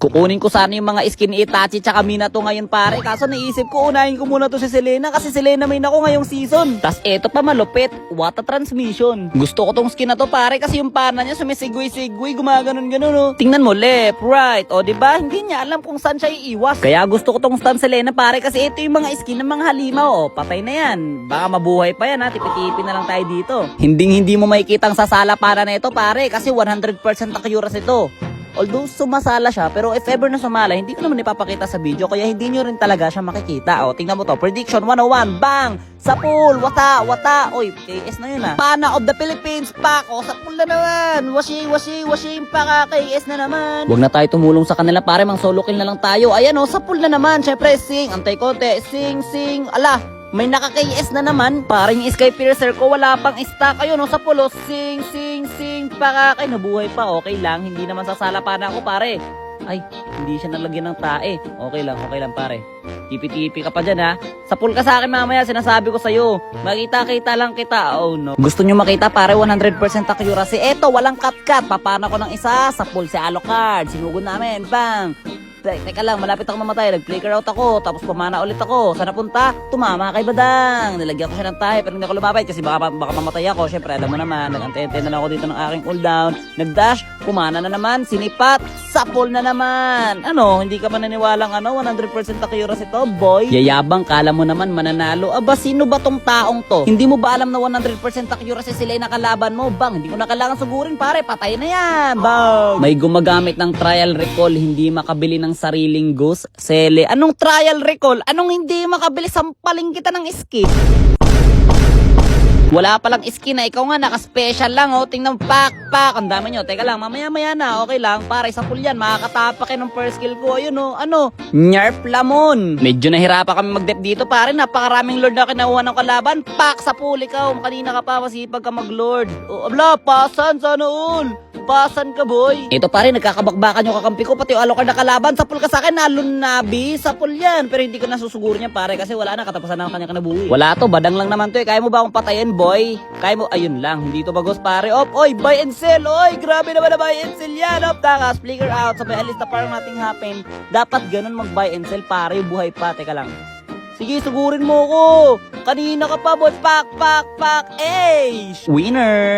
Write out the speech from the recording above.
Kukunin ko sana yung mga skin ni Itachi tsaka Minato ngayon pare. Kaso naisip ko unahin ko muna to si Selena kasi Selena main ako ngayong season. Tas eto pa malupit, water transmission. Gusto ko tong skin na to pare kasi yung pana niya sumisigwi-sigwi, gumaganon-ganon no. Tingnan mo left, right, o diba? Hindi niya alam kung saan siya iiwas. Kaya gusto ko tong stan Selena pare kasi ito yung mga skin ng mga halimaw o. Patay na yan. Baka mabuhay pa yan ha, tipi-tipi na lang tayo dito. Hindi mo makikita ang sasala para na ito pare kasi 100% accuracy ito. Although sumasala siya, pero if ever na sumala, hindi ko naman ipapakita sa video, kaya hindi nyo rin talaga siya makikita. O, tingnan mo to. Prediction 101. Bang! Sa pool! Wata! Wata! Oy, KS na yun ha. Pana of the Philippines! Pak! O, sa pool na naman! Washi! Paka! KS na naman! Huwag na tayo tumulong sa kanila, pare. Mang solo kill na lang tayo. Ayan o, sa pool na naman. Syempre, sing! Antay konti. Sing! Ala! May naka-KS na naman. Parang yung Sky Piercer ko wala pang stock. Ayun o, sa pulo. Sing! Pakakay, nabuhay pa. Okay lang. Hindi naman sasala pa na ako, pare. Ay, hindi siya nalagyan ng tae. Okay lang, pare. Tipi-tipi ka pa dyan, ha? Sa pool ka sa akin mamaya, sinasabi ko sa'yo. Makita lang kita. Oh, no. Gusto nyo makita, pare, 100% accuracy. Eto, walang cut-cut. Papana ko ng isa. Sa pool si Alucard. Sinugod namin. Bang! Teka lang, malapit ako mamatay. Nag-flicker out ako, tapos pumana ulit ako. Saan napunta? Tumama kay Badang. Nilagyan ko siya ng tahe, pero hindi ako lumapit kasi baka mamatay ako. Siyempre, alam mo naman, nag-antente na lang ako dito ng aking cooldown. Nag-dash, pumana na naman, sinipat, sapol na naman. Ano, hindi ka ba naniwalang 100% accuracy to, boy? Yayabang, kala mo naman mananalo. Aba, sino ba tong taong to? Hindi mo ba alam na 100% accuracy sila yung nakalaban mo? Bang, hindi ko na kailangan sugurin, pare. Patay na yan. Bang! May gumagamit ng trial recall, hindi makabili ng sariling ghost. Sele, anong trial recall? Anong hindi makabili? Sampaling kita ng skin. Wala palang skin na ikaw nga naka-special lang oh. Tingnan pak. Ang dami nyo. Teka lang, mamaya na. Okay lang. Para sa pool yan. Makakatapak ng first skill ko. Ayun oh. Ano? Nyarp Lamon. Medyo nahirapan kami mag-dep dito pare. Napakaraming lord na kinakuha ng kalaban. Pak sa pool ikaw. Kanina ka pa masipag ka mag-lord. Oh, abla, pasan sana all. Pasan ka boy. Ito pare, nagkakabakbakan yung kakampi ko. Pati yung Alucard na kalaban. Sa pool ka sa akin. Nalunabi. Sa pool yan. Pero hindi ko nasusugur niya pare. Kasi wala na. Katapusan na ang kanya kanabuhi. Wala to. Badang lang naman to eh. Kaya mo ba akong patayin boy? Kaya mo, ayun lang, hindi to bagos pare. Op, oy, buy and sell, oy, grabe naman na buy and sell yan. Op, takas, flicker out, sabay alista parang nothing happen. Dapat ganun mag buy and sell pare, buhay pa, teka lang. Sige, sugurin mo ko. Kanina ka pa, boy, pak, winner.